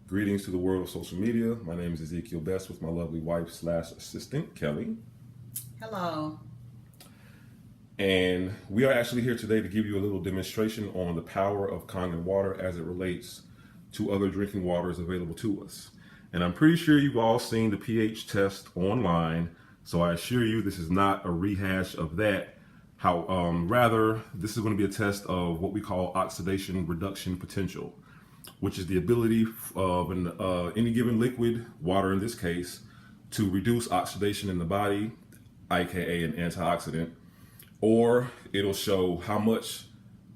Greetings to the world of social media. My name is Ezekiel Best with my lovely wife slash assistant, Kelly. Hello. And we are actually here today to give you a little demonstration on the power of Kangen water as it relates to other drinking waters available to us. And I'm pretty sure you've all seen the pH test online, so I assure you this is not a rehash of that. Rather, this is going to be a test of what we call oxidation reduction potential, which is the ability of any given liquid, water in this case, to reduce oxidation in the body, aka an antioxidant, or it'll show how much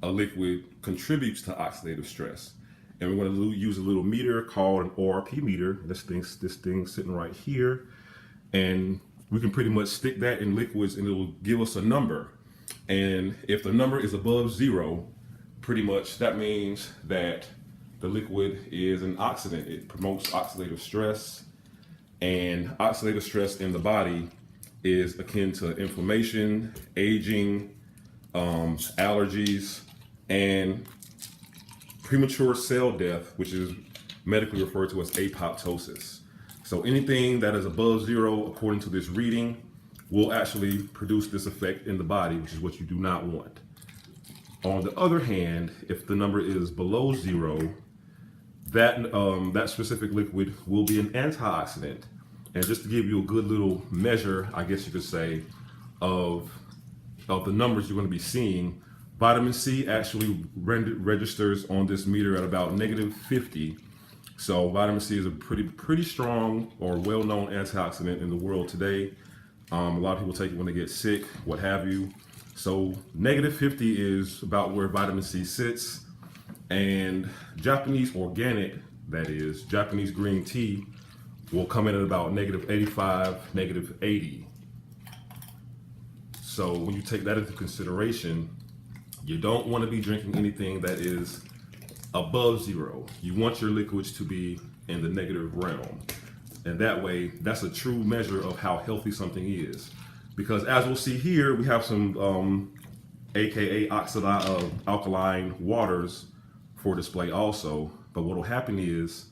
a liquid contributes to oxidative stress. And we're going to use a little meter called an ORP meter. This thing sitting right here, and we can pretty much stick that in liquids, and it'll give us a number. And if the number is above 0, pretty much that means that the liquid is an oxidant. It promotes oxidative stress, and oxidative stress in the body is akin to inflammation, aging, allergies, and premature cell death, which is medically referred to as apoptosis. So anything that is above 0, according to this reading, will actually produce this effect in the body, which is what you do not want. On the other hand, if the number is below 0, that specific liquid will be an antioxidant. And just to give you a good little measure, I guess you could say, of the numbers you're going to be seeing, vitamin C actually registers on this meter at about -50. So vitamin C is a pretty strong or well-known antioxidant in the world today. A lot of people take it when they get sick, what have you. So -50 is about where vitamin C sits. And Japanese organic, that is, Japanese green tea, will come in at about -85, -80. So when you take that into consideration, you don't want to be drinking anything that is above 0. You want your liquids to be in the negative realm. And that way, that's a true measure of how healthy something is. Because as we'll see here, we have some AKA alkaline waters for display also. But what will happen is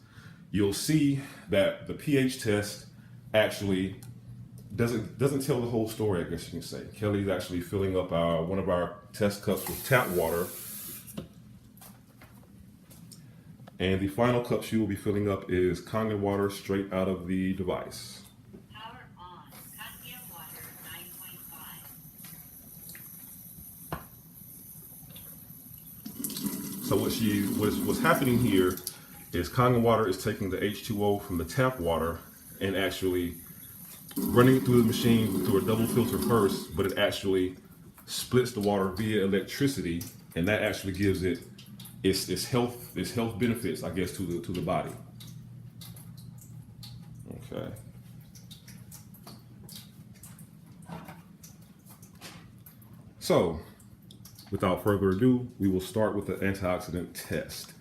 you'll see that the pH test actually doesn't tell the whole story, I guess you can say. Kelly's actually filling up one of our test cups with tap water. And the final cup she will be filling up is Kangen water straight out of the device. Power on. Kangen Water 9.5. So what's happening here is Kangen water is taking the H2O from the tap water and actually running it through the machine through a double filter first, but it actually splits the water via electricity, and that actually gives it its health benefits, I guess, to the body. Okay. So, without further ado, we will start with the antioxidant test.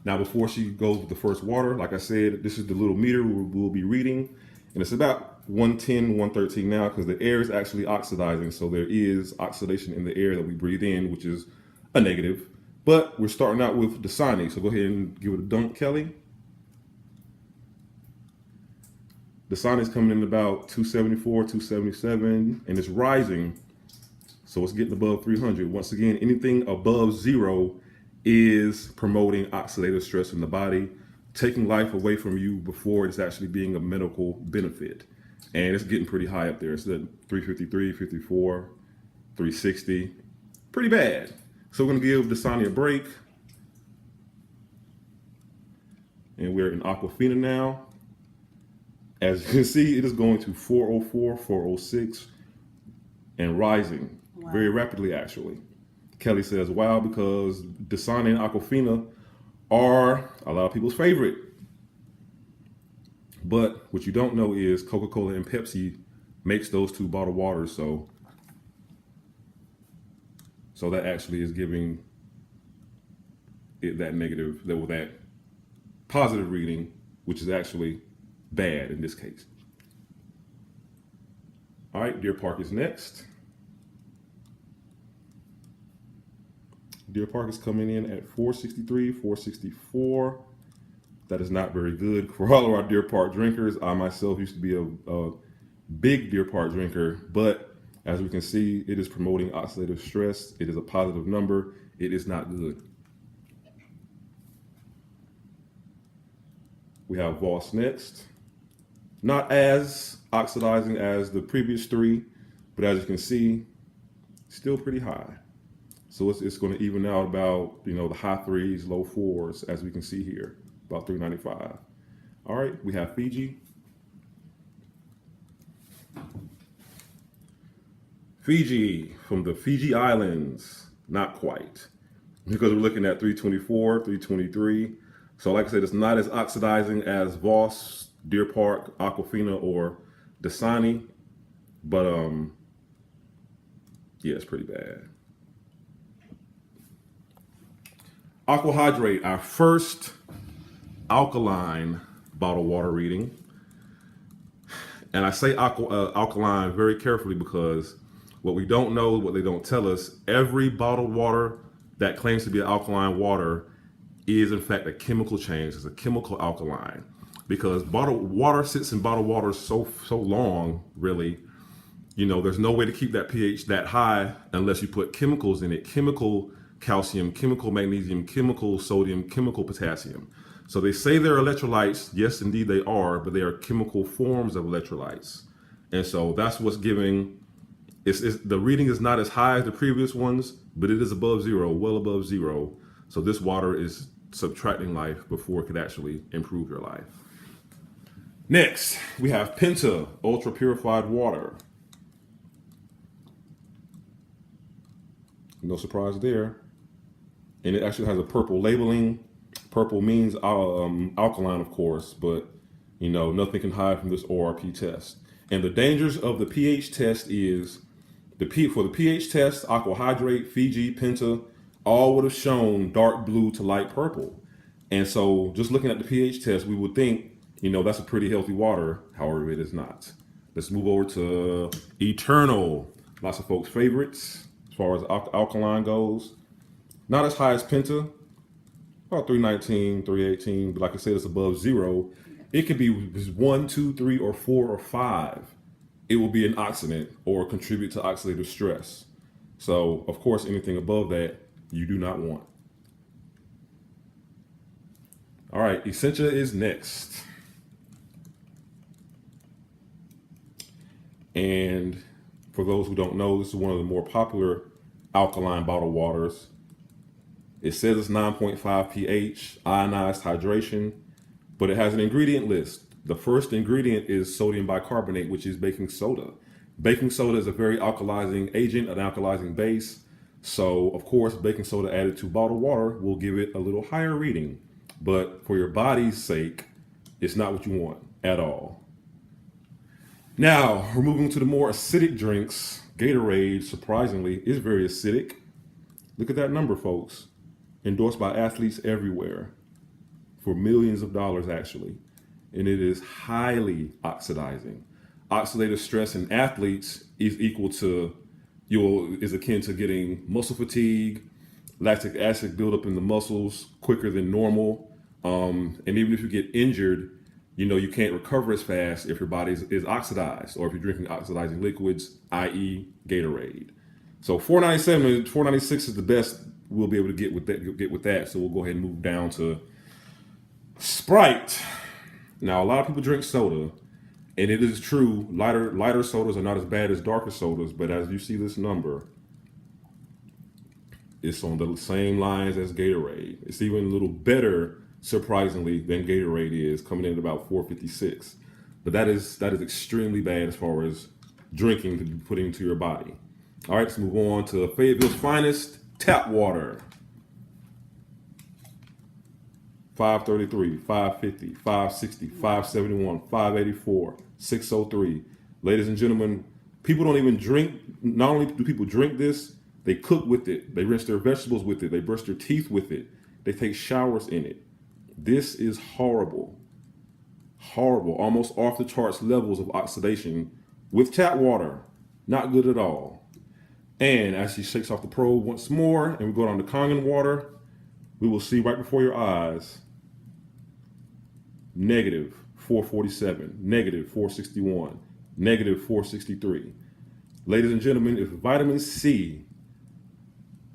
Now, before she goes with the first water, like I said, this is the little meter we'll be reading, and it's about 110, 113 now because the air is actually oxidizing, so there is oxidation in the air that we breathe in, which is a negative. But we're starting out with Dasani, so go ahead and give it a dunk, Kelly. Dasani is coming in about 274, 277, and it's rising, so it's getting above 300. Once again, anything above 0 is promoting oxidative stress in the body, taking life away from you before it's actually being a medical benefit. And it's getting pretty high up there. It's at 353, 54, 360. Pretty bad. So we're going to give Dasani a break. And we're in Aquafina now. As you can see, it is going to 404, 406, and rising very rapidly, actually. Kelly says, wow, because Dasani and Aquafina are a lot of people's favorite. But what you don't know is Coca-Cola and Pepsi makes those two bottled waters, so that actually is giving it that positive reading, which is actually bad in this case. All right, Deer Park is next. Deer Park is coming in at 463, 464, That is not very good for all of our Deer Park drinkers. I myself used to be a big Deer Park drinker, but as we can see, it is promoting oxidative stress. It is a positive number. It is not good. We have Voss next. Not as oxidizing as the previous three, but as you can see, still pretty high. So it's going to even out about, the high threes, low fours, as we can see here, about 395. All right, we have Fiji. Fiji from the Fiji Islands, not quite, because we're looking at 324, 323. So like I said, it's not as oxidizing as Voss, Deer Park, Aquafina, or Dasani, but yeah, it's pretty bad. Aqua Hydrate, our first alkaline bottled water reading. And I say alkaline very carefully because what we don't know, what they don't tell us, every bottled water that claims to be alkaline water is in fact a chemical change. It's a chemical alkaline because bottled water sits in bottled water so long, really. There's no way to keep that pH that high unless you put chemicals in it. Chemical calcium, chemical magnesium, chemical sodium, chemical potassium. So they say they're electrolytes. Yes, indeed they are, but they are chemical forms of electrolytes. And so that's what's giving, the reading is not as high as the previous ones, but it is above zero, well above zero. So this water is subtracting life before it could actually improve your life. Next, we have Penta Ultra Purified Water. No surprise there. And it actually has a purple labeling. Purple means alkaline, of course, but nothing can hide from this ORP test. And the dangers of the pH test is for the pH test, Aqua Hydrate, Fiji, Penta, all would have shown dark blue to light purple. And so just looking at the pH test, we would think, that's a pretty healthy water. However, it is not. Let's move over to Eternal. Lots of folks' favorites as far as alkaline goes. Not as high as Penta, about 319, 318, but like I said, it's above zero. It could be 1, 2, 3, or 4, or 5. It will be an oxidant or contribute to oxidative stress. So, of course, anything above that, you do not want. All right, Essentia is next. And for those who don't know, this is one of the more popular alkaline bottled waters. It says it's 9.5 pH, ionized hydration, but it has an ingredient list. The first ingredient is sodium bicarbonate, which is baking soda. Baking soda is a very alkalizing agent, an alkalizing base. So, of course, baking soda added to bottled water will give it a little higher reading. But for your body's sake, it's not what you want at all. Now, we're moving to the more acidic drinks. Gatorade, surprisingly, is very acidic. Look at that number, folks. Endorsed by athletes everywhere for millions of dollars, actually. And it is highly oxidizing. Oxidative stress in athletes is akin to getting muscle fatigue, lactic acid buildup in the muscles quicker than normal. And even if you get injured, you can't recover as fast if your body is oxidized or if you're drinking oxidizing liquids, i.e. Gatorade. So 497 and 496 is the best we'll be able to get with that. So we'll go ahead and move down to Sprite. Now, a lot of people drink soda, and it is true, lighter sodas are not as bad as darker sodas, but as you see this number, it's on the same lines as Gatorade. It's even a little better, surprisingly, than Gatorade is, coming in at about 456. But that is extremely bad as far as drinking to be putting into your body. All right, let's move on to Fayetteville's finest, tap water. 533, 550, 560, 571, 584, 603. Ladies and gentlemen, people don't even drink. Not only do people drink this, they cook with it. They rinse their vegetables with it. They brush their teeth with it. They take showers in it. This is horrible. Horrible. Almost off the charts levels of oxidation with tap water. Not good at all. And as she shakes off the probe once more, and we go down to Kangen Water, we will see right before your eyes negative 447, negative 461, negative 463. Ladies and gentlemen, if vitamin C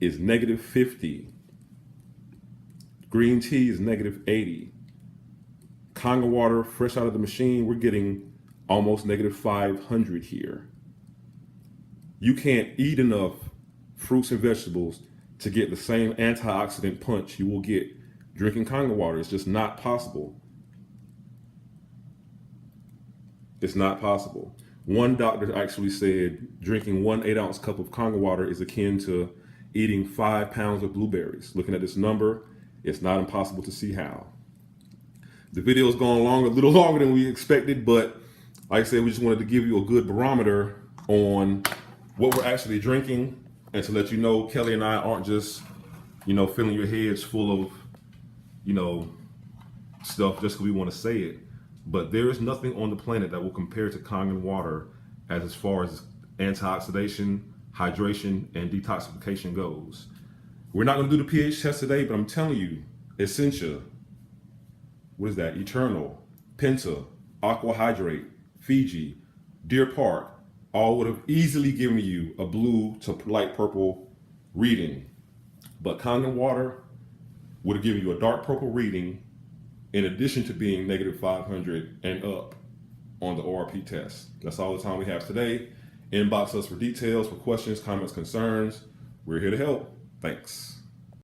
is negative 50, green tea is negative 80, Kangen water fresh out of the machine, we're getting almost negative 500 here. You can't eat enough fruits and vegetables to get the same antioxidant punch you will get drinking Kangen water. It's just not possible. It's not possible. One doctor actually said drinking 1 8-ounce cup of Kangen water is akin to eating 5 pounds of blueberries. Looking at this number, it's not impossible to see how. The video has gone a little longer than we expected, but like I said, we just wanted to give you a good barometer on what we're actually drinking and to let you know Kelly and I aren't just, filling your heads full of, stuff just because we want to say it. But there is nothing on the planet that will compare to Kangen water as far as antioxidation, hydration, and detoxification goes. We're not going to do the pH test today, but I'm telling you, Essentia, what is that? Eternal, Penta, Aqua Hydrate, Fiji, Deer Park, all would have easily given you a blue to light purple reading. But Kangen water would have given you a dark purple reading in addition to being negative 500 and up on the ORP test. That's all the time we have today. Inbox us for details, for questions, comments, concerns. We're here to help. Thanks.